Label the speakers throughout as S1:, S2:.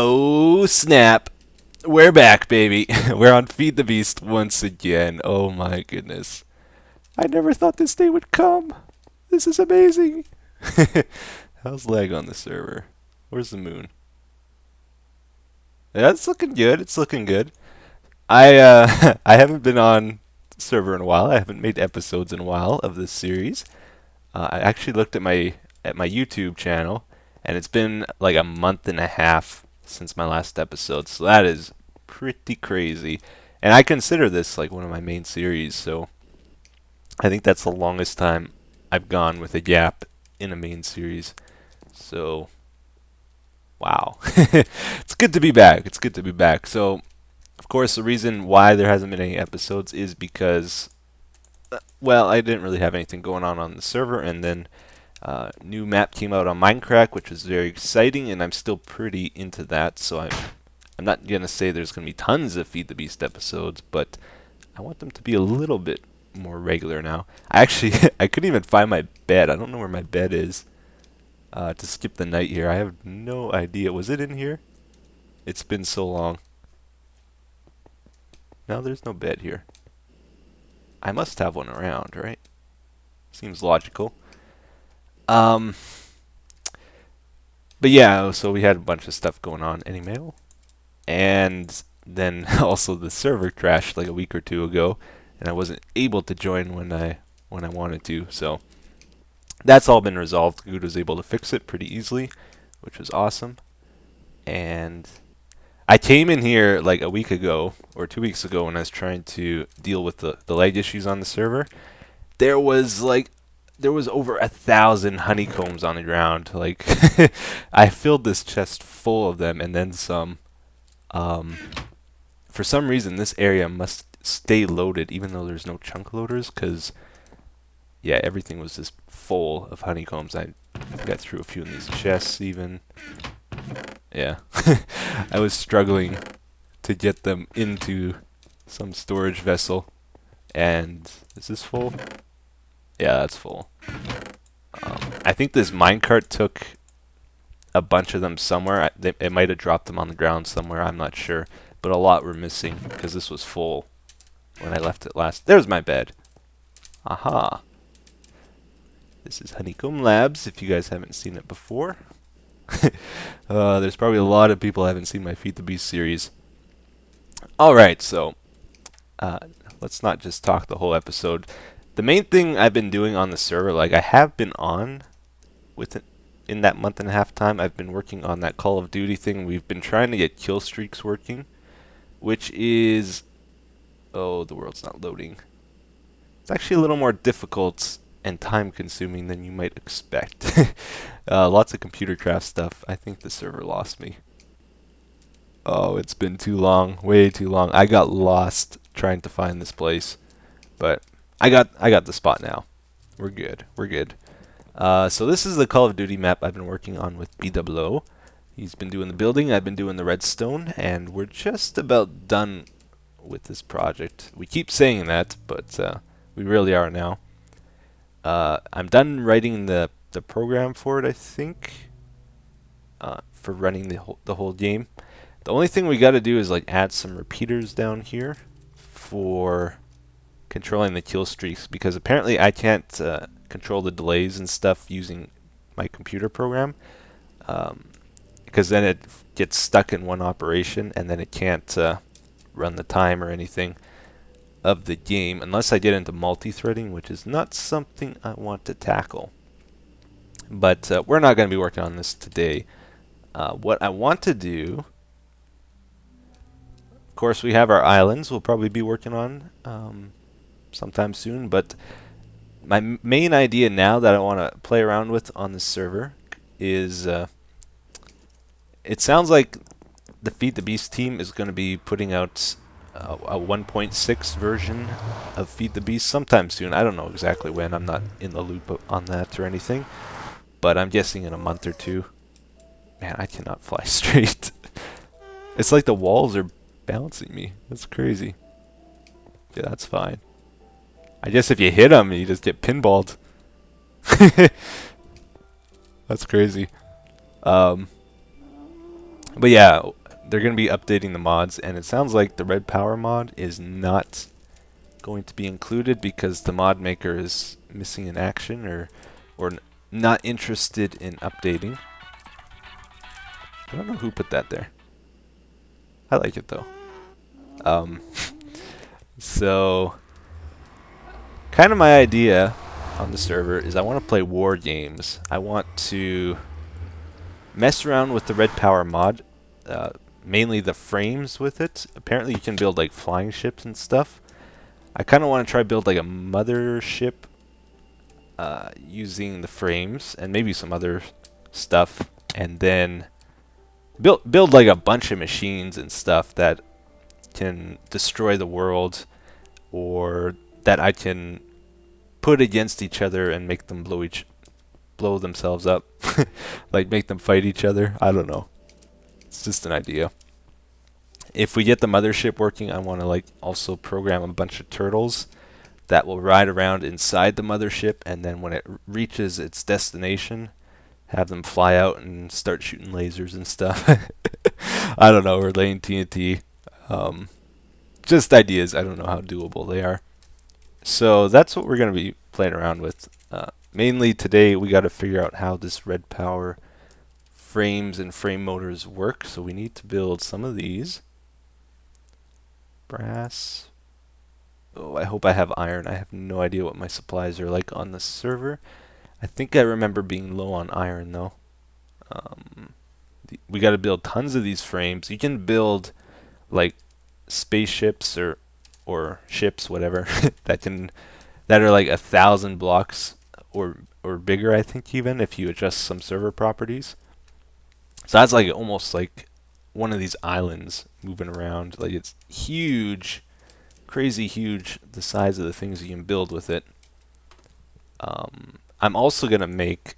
S1: Oh snap! We're back, baby. We're on Feed the Beast once again. Oh my goodness. I never thought this day would come. This is amazing. How's lag on the server? Where's the moon? Yeah, it's looking good. It's looking good. I haven't been on server in a while. I haven't made episodes in a while of this series. I actually looked at my YouTube channel, and it's been like a month and a half since my last episode. So that is pretty crazy. And I consider this like one of my main series, so I think that's the longest time I've gone with a gap in a main series. So wow. It's good to be back. It's good to be back. So of course the reason why there hasn't been any episodes is because well, I didn't really have anything going on the server, and then new map came out on MindCrack, which was very exciting, and I'm still pretty into that. So I'm not gonna say there's gonna be tons of Feed the Beast episodes, but I want them to be a little bit more regular now. I actually I couldn't even find my bed. I don't know where my bed is to skip the night here. I have no idea. Was it in here? It's been so long. No, there's no bed here. I must have one around, right? Seems logical. Um, but yeah, so we had a bunch of stuff going on. Any mail? And then also the server crashed like a week or two ago, and I wasn't able to join when I wanted to. So that's all been resolved. Guude was able to fix it pretty easily, which was awesome. And I came in here like a week ago or 2 weeks ago when I was trying to deal with the lag issues on the server. There was over 1,000 honeycombs on the ground. Like I filled this chest full of them and then some. For some reason, this area must stay loaded even though there's no chunk loaders, because yeah, everything was just full of honeycombs. I got through a few of these chests even. Yeah. I was struggling to get them into some storage vessel. And is this full? Yeah, that's full. I think this minecart took a bunch of them somewhere. It might have dropped them on the ground somewhere. I'm not sure. But a lot were missing because this was full when I left it last. There's my bed. Aha. This is Honeycomb Labs, if you guys haven't seen it before. There's probably a lot of people who haven't seen my Feed the Beast series. Alright, so let's not just talk the whole episode. The main thing I've been doing on the server, like I have been on with it in that month and a half time, I've been working on that Call of Duty thing. We've been trying to get kill streaks working, which is, oh, the world's not loading. It's actually a little more difficult and time consuming than you might expect. Lots of computer craft stuff. I think the server lost me. Oh, it's been too long, way too long. I got lost trying to find this place, but I got the spot now. We're good. We're good. So this is the Call of Duty map I've been working on with BWO. He's been doing the building, I've been doing the redstone, and we're just about done with this project. We keep saying that, but we really are now. I'm done writing the program for it, I think, for running the whole game. The only thing we got to do is like add some repeaters down here for controlling the kill streaks, because apparently I can't control the delays and stuff using my computer program, because then it gets stuck in one operation and then it can't run the time or anything of the game unless I get into multi-threading, which is not something I want to tackle. But we're not going to be working on this today. What I want to do, of course, we have our islands we'll probably be working on sometime soon, but my main idea now that I want to play around with on the server is it sounds like the Feed the Beast team is going to be putting out a 1.6 version of Feed the Beast sometime soon. I don't know exactly when. I'm not in the loop on that or anything, but I'm guessing in a month or two. Man, I cannot fly straight. It's like the walls are bouncing me. That's crazy. Yeah, that's fine. I guess if you hit them, you just get pinballed. That's crazy. But yeah, they're going to be updating the mods, and it sounds like the red power mod is not going to be included because the mod maker is missing in action or not interested in updating. I don't know who put that there. I like it though. So kind of my idea on the server is I want to play war games. I want to mess around with the red power mod, mainly the frames with it. Apparently you can build like flying ships and stuff. I kind of want to try build like a mothership using the frames and maybe some other stuff, and then build like a bunch of machines and stuff that can destroy the world, or that I can put against each other and make them blow themselves up, like make them fight each other. I don't know. It's just an idea. If we get the mothership working, I want to like also program a bunch of turtles that will ride around inside the mothership, and then when it reaches its destination, have them fly out and start shooting lasers and stuff. I don't know, or laying TNT. Just ideas. I don't know how doable they are. So that's what we're going to be playing around with. Mainly today we got to figure out how this red power frames and frame motors work. So we need to build some of these. Brass. Oh, I hope I have iron. I have no idea what my supplies are like on the server. I think I remember being low on iron though. We got to build tons of these frames. You can build like spaceships or ships, whatever, that are like 1,000 blocks or bigger. I think even if you adjust some server properties. So that's like almost like one of these islands moving around. Like it's huge, crazy huge. The size of the things you can build with it. I'm also gonna make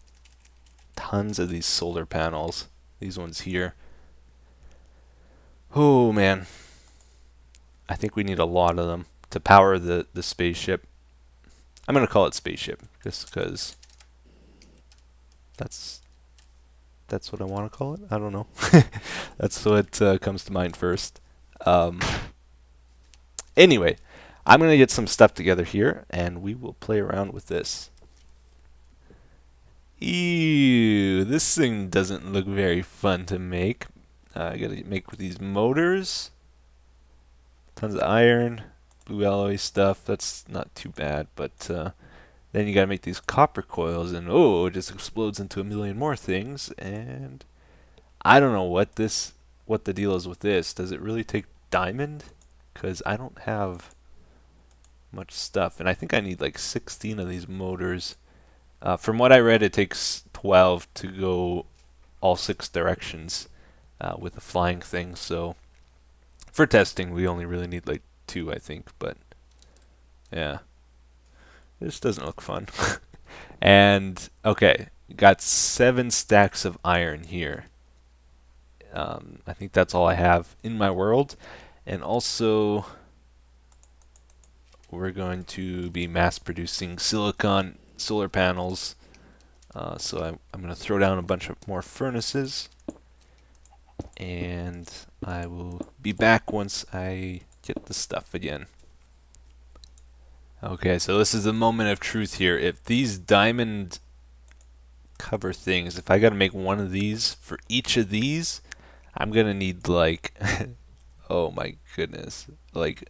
S1: tons of these solar panels. These ones here. Oh man, I think we need a lot of them to power the spaceship. I'm gonna call it spaceship just because that's what I want to call it. I don't know. That's what comes to mind first. Anyway, I'm gonna get some stuff together here, and we will play around with this. Ew, this thing doesn't look very fun to make. I gotta make with these motors. Tons of iron, blue alloy stuff. That's not too bad, but then you gotta make these copper coils, and oh, it just explodes into a million more things. And I don't know what the deal is with this. Does it really take diamond? Because I don't have much stuff, and I think I need like 16 of these motors. From what I read, it takes 12 to go all 6 directions with the flying thing. So for testing, we only really need like 2, I think. But yeah, this doesn't look fun. And okay, got 7 stacks of iron here. I think that's all I have in my world. And also, we're going to be mass producing silicon solar panels. So I'm going to throw down a bunch of more furnaces, and I will be back once I get the stuff again. Okay, so this is the moment of truth here. If these diamond cover things, if I got to make one of these for each of these, I'm going to need like, oh my goodness, like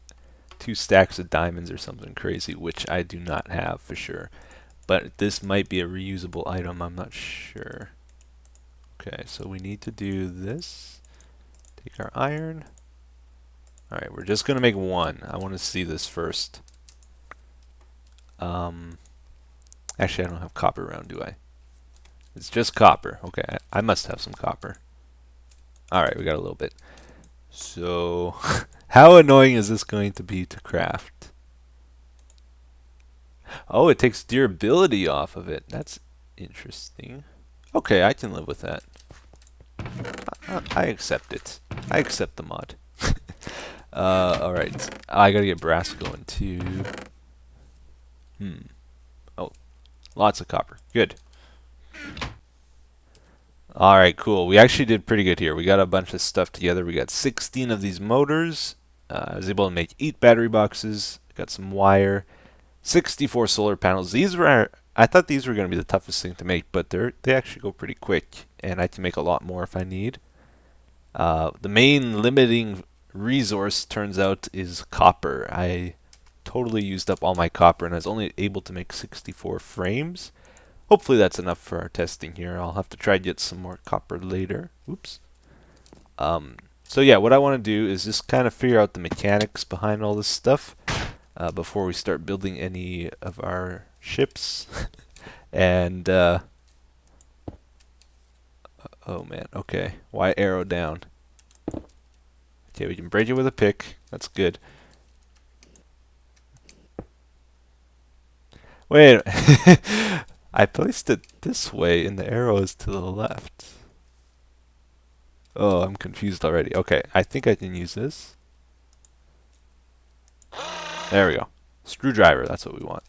S1: 2 stacks of diamonds or something crazy, which I do not have for sure. But this might be a reusable item, I'm not sure. Okay, so we need to do this. Take our iron. Alright, we're just going to make 1. I want to see this first. Actually, I don't have copper around, do I? It's just copper. Okay, I must have some copper. Alright, we got a little bit. So, how annoying is this going to be to craft? Oh, it takes durability off of it. That's interesting. Okay, I can live with that. I accept it. I accept the mod. Alright. I gotta get brass going too. Oh, lots of copper. Good. Alright, cool. We actually did pretty good here. We got a bunch of stuff together. We got 16 of these motors. I was able to make 8 battery boxes. Got some wire. 64 solar panels. These were, I thought these were going to be the toughest thing to make, but they actually go pretty quick, and I can make a lot more if I need. The main limiting resource, turns out, is copper. I totally used up all my copper, and I was only able to make 64 frames. Hopefully that's enough for our testing here. I'll have to try to get some more copper later. Oops. So yeah, what I want to do is just kind of figure out the mechanics behind all this stuff before we start building any of our ships. And oh man, okay. Why arrow down? Okay, we can break it with a pick. That's good. Wait, I placed it this way and the arrow is to the left. Oh, I'm confused already. Okay, I think I can use this. There we go. Screwdriver, that's what we want.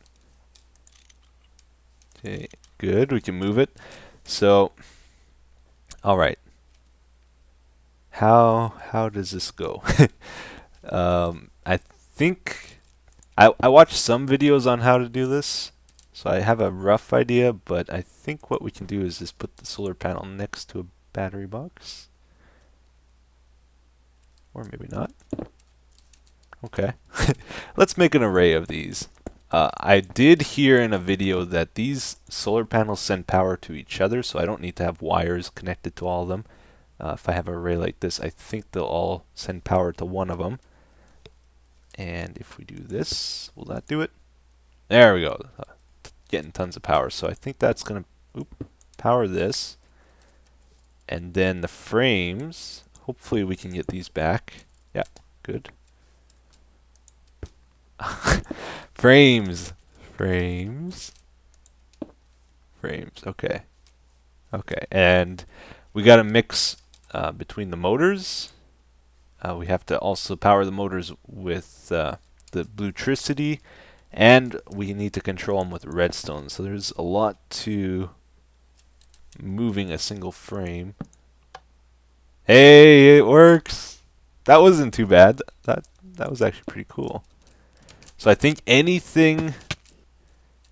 S1: Okay, good. We can move it. So, alright. How does this go? I think I watched some videos on how to do this, so I have a rough idea, but I think what we can do is just put the solar panel next to a battery box. Or maybe not. Okay. Let's make an array of these. I did hear in a video that these solar panels send power to each other, so I don't need to have wires connected to all of them. If I have an array like this, I think they'll all send power to one of them. And if we do this, will that do it? There we go. Getting tons of power. So I think that's going to power this. And then the frames, hopefully we can get these back. Yeah, good. Frames. Frames. Frames. Okay. Okay. And we got to mix between the motors. We have to also power the motors with the bluetricity, and we need to control them with redstone. So there's a lot to moving a single frame. Hey, it works. That wasn't too bad. That was actually pretty cool. So I think anything,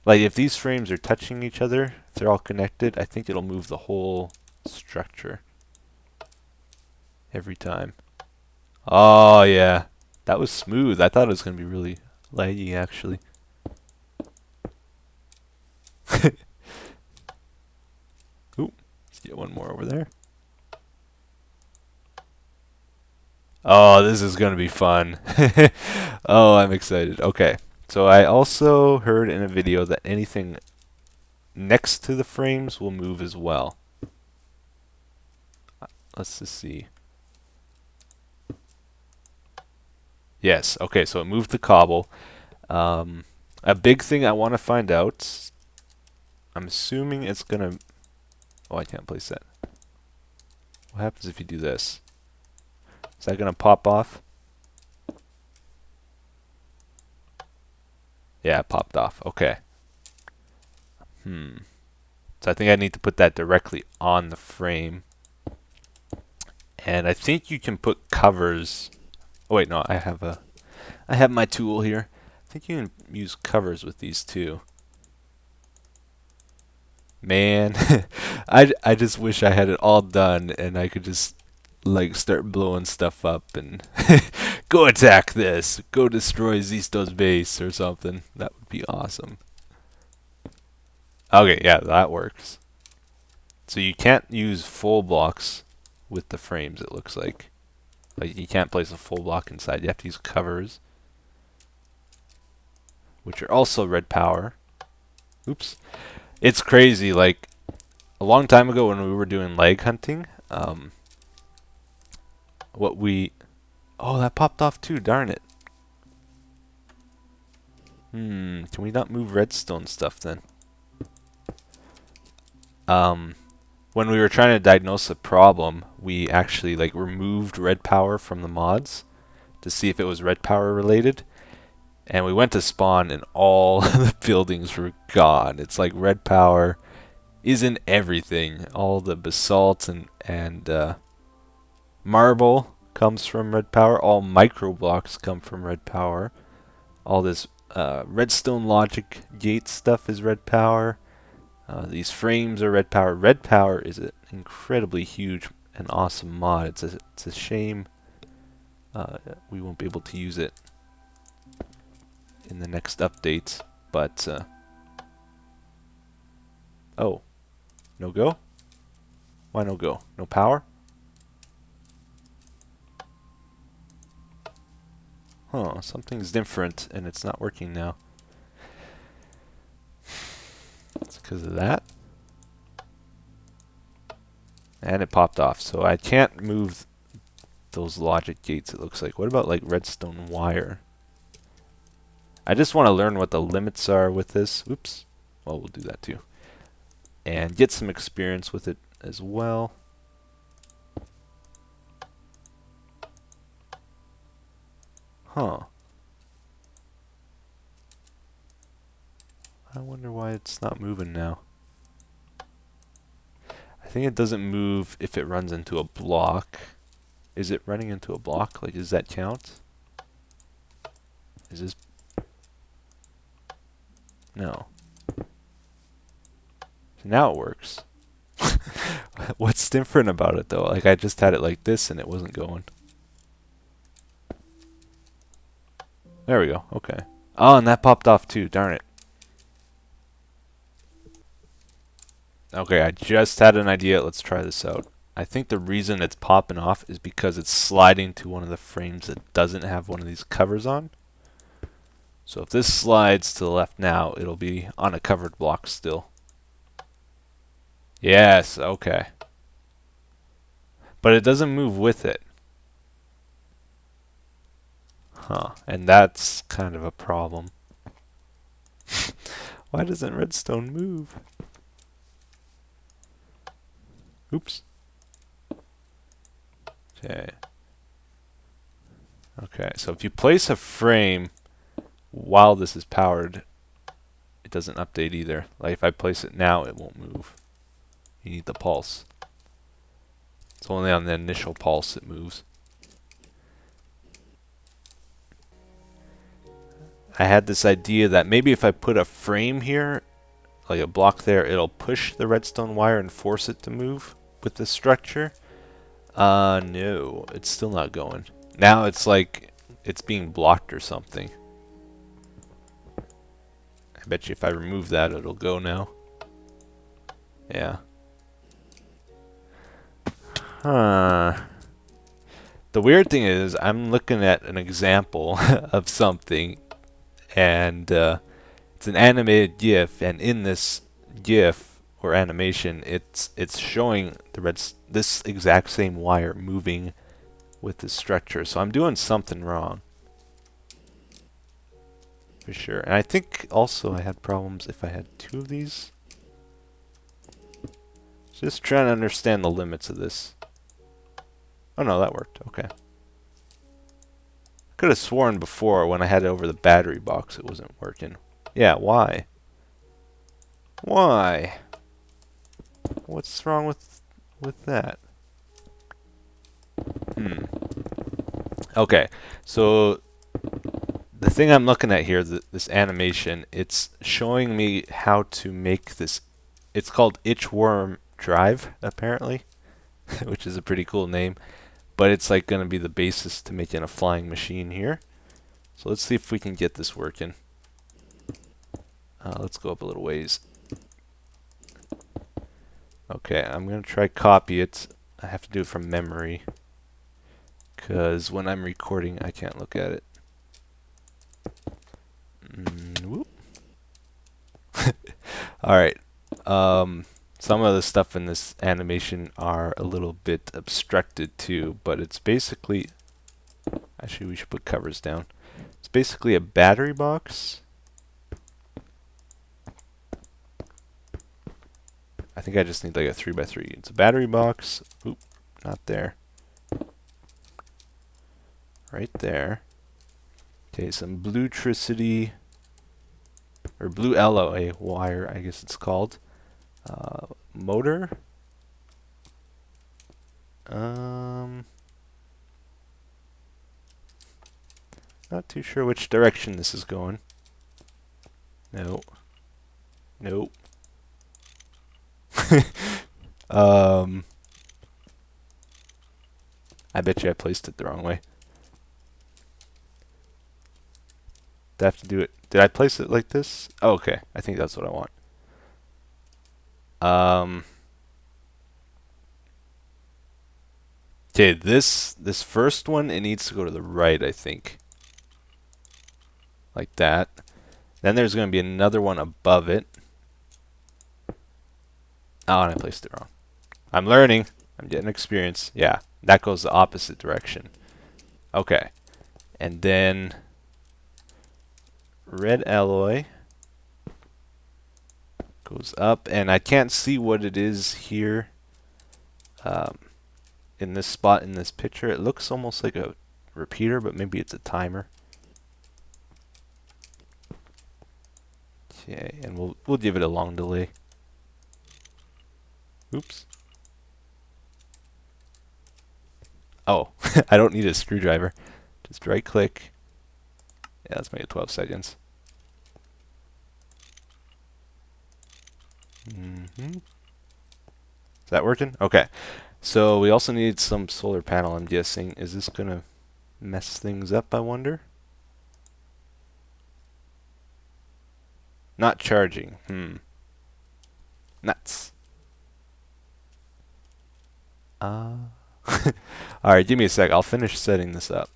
S1: like if these frames are touching each other, if they're all connected, I think it'll move the whole structure every time. Oh yeah, that was smooth. I thought it was going to be really laggy actually. Ooh, let's get one more over there. Oh, this is going to be fun. Oh, I'm excited. Okay, so I also heard in a video that anything next to the frames will move as well. Let's just see. Yes, okay, so it moved the cobble. A big thing I want to find out, I'm assuming it's going to... Oh, I can't place that. What happens if you do this? Is that going to pop off? Yeah, it popped off. Okay. So I think I need to put that directly on the frame. And I think you can put covers... Oh wait, no, I have my tool here. I think you can use covers with these too. Man, I just wish I had it all done and I could just like start blowing stuff up and go attack this, go destroy Zisto's base or something. That would be awesome. Okay, yeah, that works. So you can't use full blocks with the frames, it looks like. Like you can't place a full block inside. You have to use covers, which are also red power. Oops. It's crazy, like a long time ago when we were doing lag hunting, oh, that popped off too, darn it. Can we not move redstone stuff then? When we were trying to diagnose a problem, we actually like removed red power from the mods to see if it was red power related. And we went to spawn and all the buildings were gone. It's like red power is in everything. All the basalt and marble comes from red power. All micro blocks come from red power. All this redstone logic gate stuff is red power. These frames are red power. Red power is an incredibly huge and awesome mod. It's a shame we won't be able to use it in the next update. But oh, no go? Why no go? No power? Huh, something's different and it's not working now. It's because of that. And it popped off, so I can't move those logic gates, it looks like. What about like redstone wire? I just want to learn what the limits are with this. Oops. Well, we'll do that too. And get some experience with it as well. Huh. I wonder why it's not moving now. I think it doesn't move if it runs into a block. Is it running into a block? Like, does that count? Is this... No. So now it works. What's different about it though? Like, I just had it like this and it wasn't going. There we go. Okay. Oh, and that popped off too. Darn it. Okay, I just had an idea. Let's try this out. I think the reason it's popping off is because it's sliding to one of the frames that doesn't have one of these covers on. So if this slides to the left now, it'll be on a covered block still. Yes, okay. But it doesn't move with it. Huh, and that's kind of a problem. Why doesn't redstone move? Oops. Okay. Okay, so if you place a frame while this is powered, it doesn't update either. Like if I place it now, it won't move. You need the pulse. It's only on the initial pulse it moves. I had this idea that maybe if I put a frame here, like a block there, it'll push the redstone wire and force it to move with the structure. No, it's still not going. Now it's like it's being blocked or something. I bet you if I remove that, it'll go now. Yeah. Huh. The weird thing is, I'm looking at an example of something, and it's an animated GIF, and in this GIF or animation, it's showing this exact same wire moving with the structure. So I'm doing something wrong, for sure. And I think also I had problems if I had two of these. Just trying to understand the limits of this. Oh no, that worked. Okay. I could have sworn before when I had it over the battery box it wasn't working. Yeah, why? Why? What's wrong with that? Okay, so the thing I'm looking at here, this animation, it's showing me how to make this. It's called Itchworm Drive, apparently, which is a pretty cool name. But it's like going to be the basis to making a flying machine here. So let's see if we can get this working. Let's go up a little ways. Okay, I'm going to try copy it. I have to do it from memory, because when I'm recording I can't look at it. Whoop. Alright. Some of the stuff in this animation are a little bit obstructed too, but it's basically... Actually, we should put covers down. It's basically a battery box. I think I just need like a 3x3. It's a battery box. Oop, not there. Right there. Okay, some bluetricity, or blue alloy wire, I guess it's called. Motor. Not too sure which direction this is going. No. Nope. I bet you I placed it the wrong way. Do I have to do it? Did I place it like this? Oh, okay. I think that's what I want. Okay, this first one, it needs to go to the right, I think. Like that. Then there's going to be another one above it. Oh, and I placed it wrong. I'm learning. I'm getting experience. Yeah, that goes the opposite direction. Okay. And then red alloy goes up, and I can't see what it is here in this spot in this picture. It looks almost like a repeater, but maybe it's a timer. Okay, and we'll give it a long delay. Oops. Oh, I don't need a screwdriver. Just right click. Yeah, let's make it 12 seconds. Is that working? Okay. So we also need some solar panel, I'm guessing. Is this going to mess things up, I wonder? Not charging. Nuts. Alright, give me a sec. I'll finish setting this up.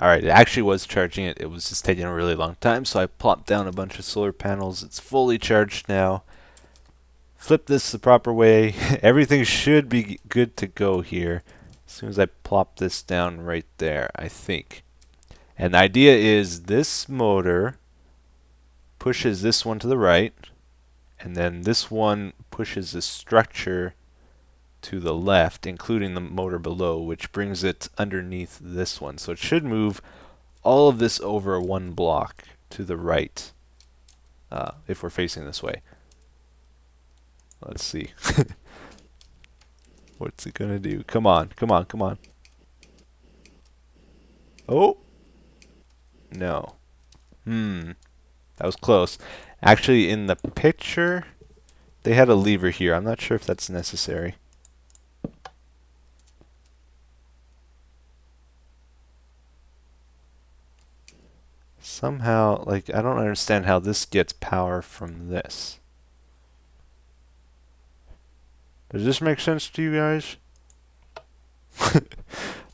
S1: Alright, it actually was charging it. It was just taking a really long time, so I plopped down a bunch of solar panels. It's fully charged now. Flip this the proper way. Everything should be good to go here as soon as I plop this down right there, I think. And the idea is this motor pushes this one to the right, and then this one pushes the structure to the left, including the motor below, which brings it underneath this one. So it should move all of this over one block to the right if we're facing this way. Let's see. What's it gonna do? Come on, come on, come on. Oh! No. That was close. Actually, in the picture, they had a lever here. I'm not sure if that's necessary. Somehow, like, I don't understand how this gets power from this. Does this make sense to you guys?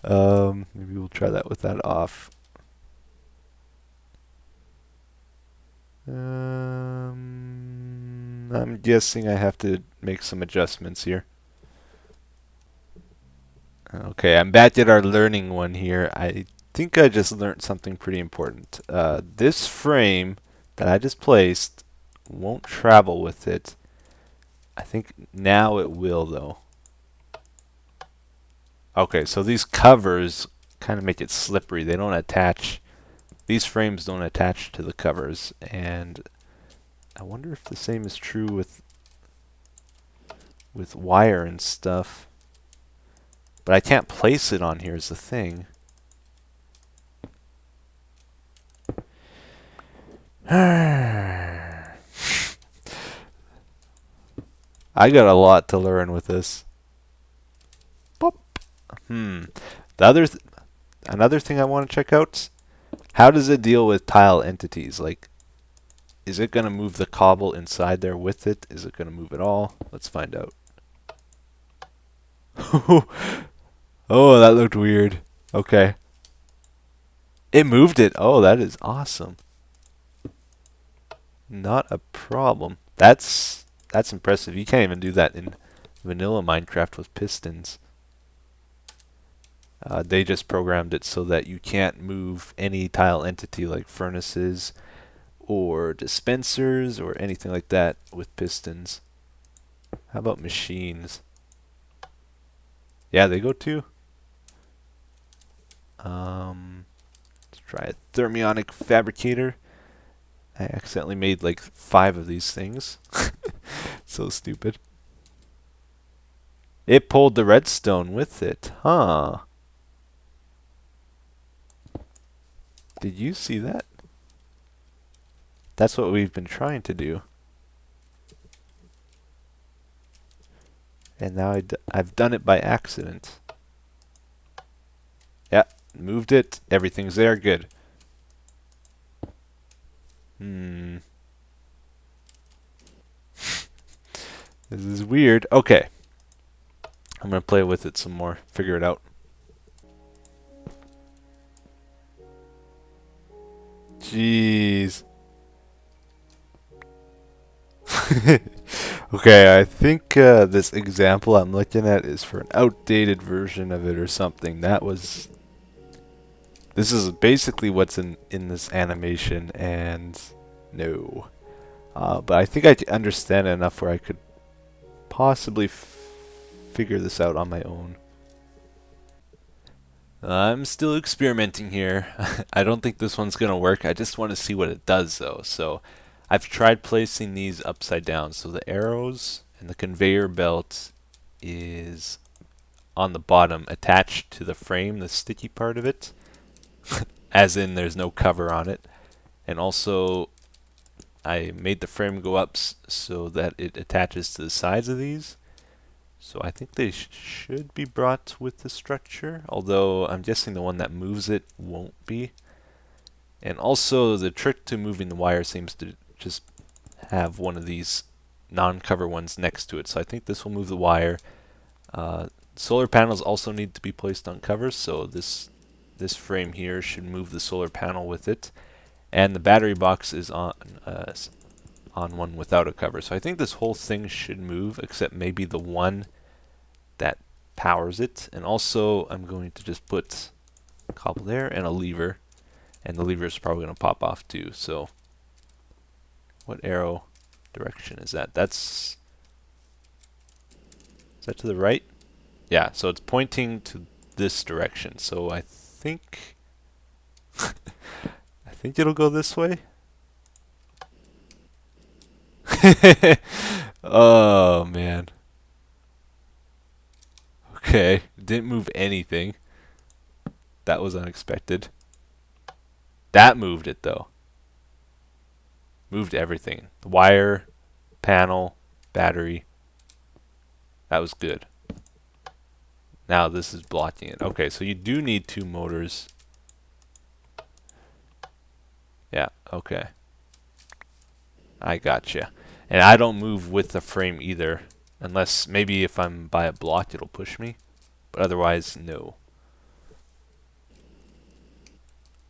S1: Maybe we'll try that with that off. I'm guessing I have to make some adjustments here. Okay, I'm back at our learning one here. I think I just learned something pretty important. This frame that I just placed won't travel with it. I think now it will, though. Okay, so these covers kind of make it slippery. They don't attach. These frames don't attach to the covers, and I wonder if the same is true with wire and stuff. But I can't place it on here is the thing. I got a lot to learn with this. Boop. Another thing I want to check out, how does it deal with tile entities? Like, is it going to move the cobble inside there with it? Is it going to move it all? Let's find out. Oh, that looked weird. Okay. It moved it. Oh, that is awesome. Not a problem. That's impressive. You can't even do that in vanilla Minecraft with pistons. They just programmed it so that you can't move any tile entity like furnaces or dispensers or anything like that with pistons. How about machines? Yeah, they go too. Let's try a thermionic fabricator. I accidentally made like 5 of these things. So stupid. It pulled the redstone with it, huh? Did you see that? That's what we've been trying to do. And now I've done it by accident. Yeah, moved it. Everything's there. Good. Hmm. This is weird. Okay. I'm going to play with it some more. Figure it out. Jeez. Okay, I think this example I'm looking at is for an outdated version of it or something. This is basically what's in this animation, and no. But I think I understand enough where I could possibly figure this out on my own. I'm still experimenting here. I don't think this one's gonna work. I just want to see what it does though. So I've tried placing these upside down. So the arrows and the conveyor belt is on the bottom attached to the frame, the sticky part of it. As in there's no cover on it. And also I made the frame go up so that it attaches to the sides of these. So I think they should be brought with the structure, although I'm guessing the one that moves it won't be. And also the trick to moving the wire seems to just have one of these non-cover ones next to it. So I think this will move the wire. Solar panels also need to be placed on covers, so this frame here should move the solar panel with it. And the battery box is on one without a cover. So I think this whole thing should move, except maybe the one that powers it. And also I'm going to just put a cobble there and a lever, and the lever is probably going to pop off too. So what arrow direction is that? Is that to the right? Yeah, so it's pointing to this direction. So I think I think it'll go this way. Oh man. Okay, didn't move anything. That was unexpected. That moved it though. Moved everything. The wire, panel, battery. That was good. Now this is blocking it. Okay, so you do need 2 motors. Yeah, okay. I gotcha. And I don't move with the frame either. Unless maybe if I'm by a block it'll push me. But otherwise, no.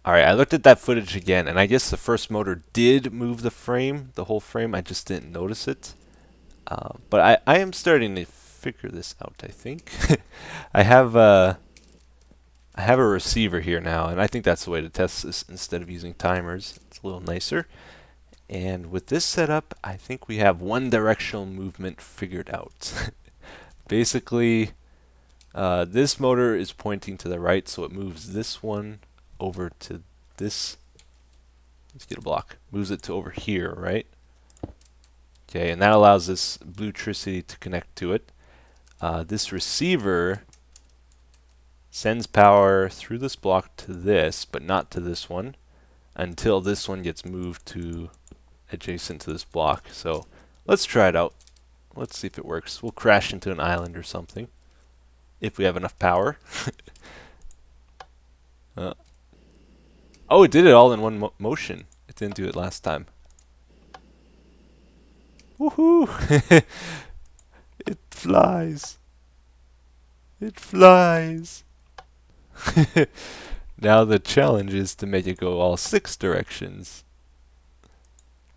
S1: Alright, I looked at that footage again, and I guess the first motor did move the frame, the whole frame. I just didn't notice it. But I am starting to figure this out, I think. I have a receiver here now, and I think that's the way to test this instead of using timers. It's a little nicer. And with this setup, I think we have one directional movement figured out. Basically, this motor is pointing to the right, so it moves this one over to this. Let's get a block. Moves it to over here, right? Okay, and that allows this bluetricity to connect to it. This receiver sends power through this block to this, but not to this one, until this one gets moved to adjacent to this block. So let's try it out. Let's see if it works. We'll crash into an island or something if we have enough power. Oh, it did it all in one motion. It didn't do it last time. Woohoo! It flies. It flies. Now the challenge is to make it go all 6 directions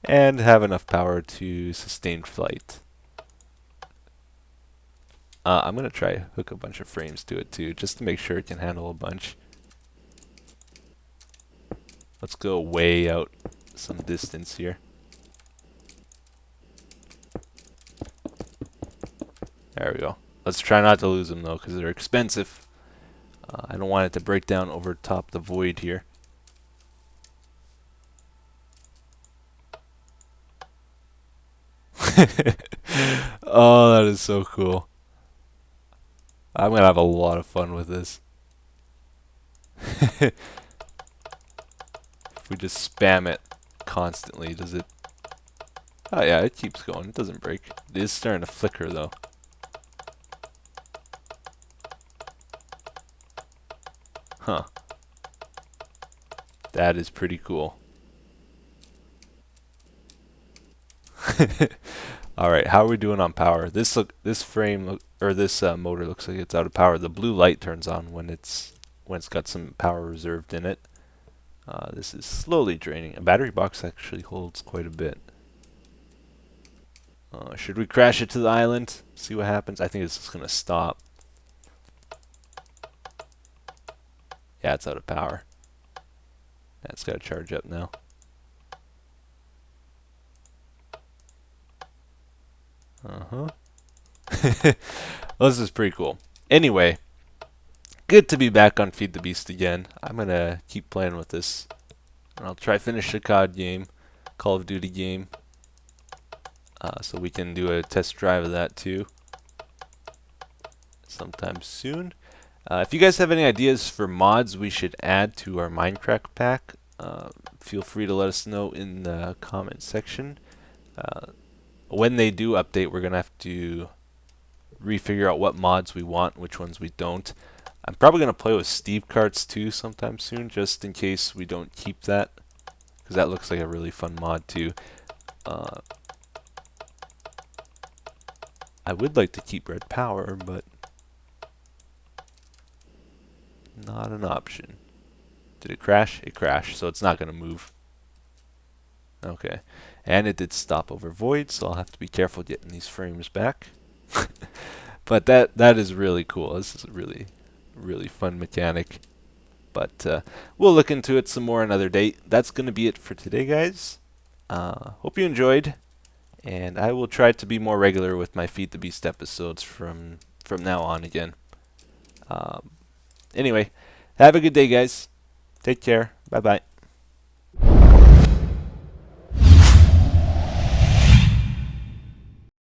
S1: and have enough power to sustain flight. I'm going to try hook a bunch of frames to it too, just to make sure it can handle a bunch. Let's go way out some distance here. There we go. Let's try not to lose them though, because they're expensive. I don't want it to break down over top the void here. Oh, that is so cool. I'm gonna have a lot of fun with this. If we just spam it constantly, does it? Oh yeah, it keeps going. It doesn't break. It is starting to flicker though. Huh. That is pretty cool. All right, how are we doing on power? This motor looks like it's out of power. The blue light turns on when it's got some power reserved in it. This is slowly draining. A battery box actually holds quite a bit. Should we crash it to the island? See what happens? I think it's just gonna stop. Yeah, it's out of power. That's got to charge up now. Uh-huh. Well, this is pretty cool. Anyway, good to be back on Feed the Beast again. I'm going to keep playing with this. And I'll try finish the COD game, Call of Duty game. So we can do a test drive of that too. Sometime soon. If you guys have any ideas for mods we should add to our MindCrack pack, feel free to let us know in the comment section. When they do update, we're going to have to refigure out what mods we want, which ones we don't. I'm probably going to play with Steve Carts too sometime soon, just in case we don't keep that, because that looks like a really fun mod too. I would like to keep redpower, but not an option. Did it crash? It crashed, so it's not going to move. Okay. And it did stop over void, so I'll have to be careful getting these frames back. But that is really cool. This is a really fun mechanic. But we'll look into it some more another day. That's going to be it for today, guys. Hope you enjoyed, and I will try to be more regular with my Feed the Beast episodes from now on again. Anyway, have a good day, guys. Take care. Bye-bye.